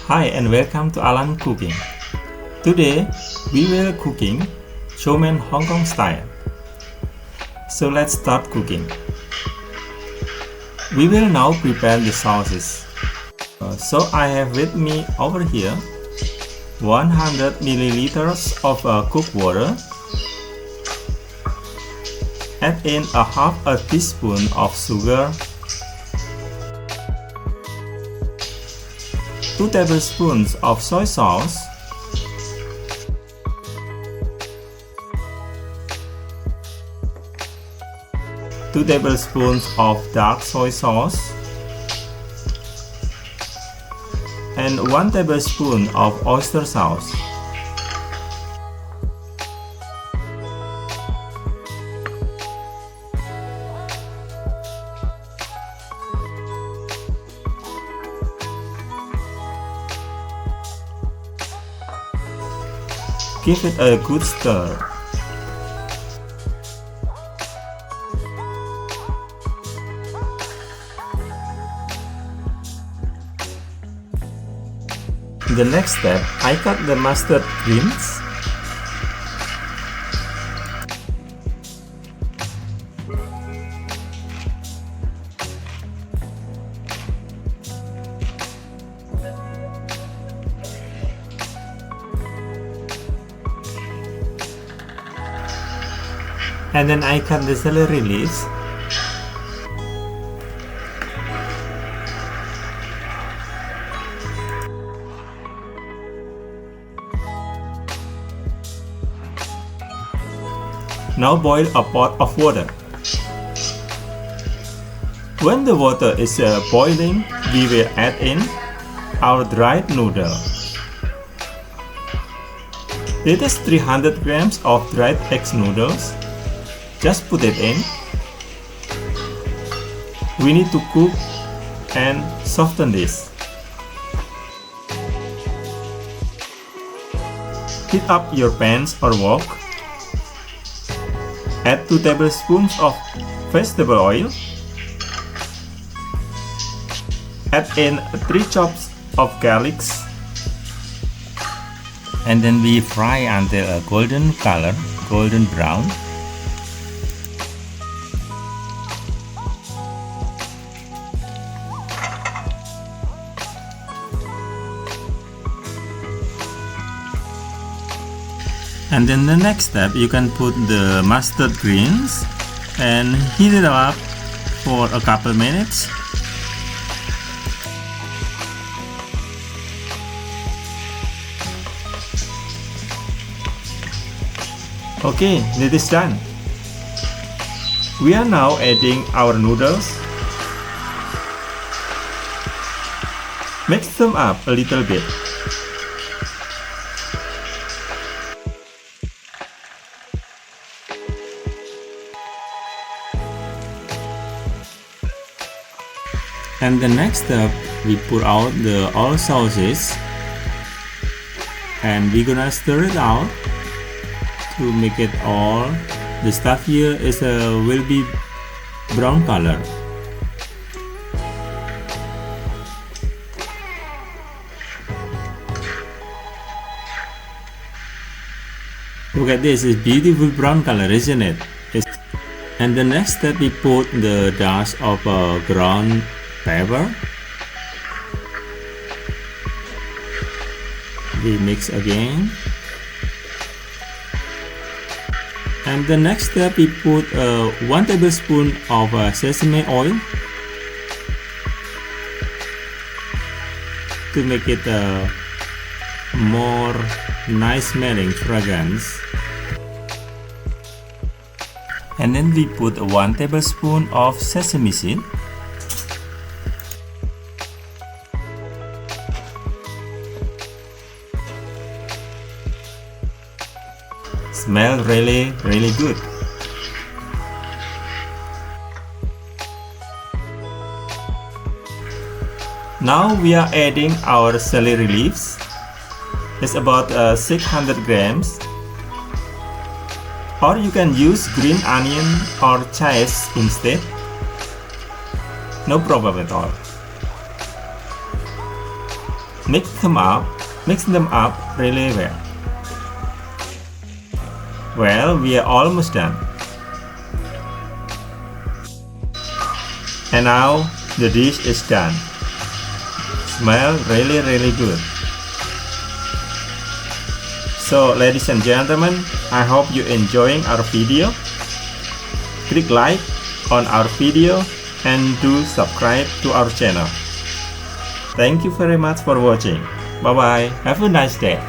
Hi and welcome to Alan Cooking. Today we will cooking chow mein Hong Kong style. So let's start cooking. We will now prepare the sauces. So I have with me over here 100 milliliters of cooked water. Add in a half a teaspoon of sugar, 2 tablespoons of soy sauce, 2 tablespoons of dark soy sauce, and 1 tablespoon of oyster sauce. Give it a good stir. In the next step, I cut the mustard greens. And then I cut the celery leaves. Now boil a pot of water. When the water is boiling, we will add in our dried noodle. This is 300 grams of dried egg noodles. Just put it in. We need to cook and soften this. Heat up your pans or wok. Add 2 tablespoons of vegetable oil. Add in 3 chops of garlic. And then we fry until a golden color, golden brown. And then the next step, you can put the mustard greens and heat it up for a couple minutes. Okay, this is done. We are now adding our noodles. Mix them up a little bit. And the next step, we pour out the all sauces and we're gonna stir it out to make it all. The stuff here is will be brown color. Look at this, it's beautiful brown color, isn't it? And the next step, we put the dash of ground pepper. We mix again. And the next step, we put 1 tablespoon of sesame oil to make it more nice smelling fragrance. And then we put 1 tablespoon of sesame seed. Smell really good. Now we are adding our celery leaves. It's about 600 grams. Or you can use green onion or chives instead. No problem at all. Mix them up really well. Well, we are almost done. And now the dish is done. Smell really good. So ladies and gentlemen, I hope you enjoying our video. Click like on our video and do subscribe to our channel. Thank you very much for watching. Bye bye. Have a nice day.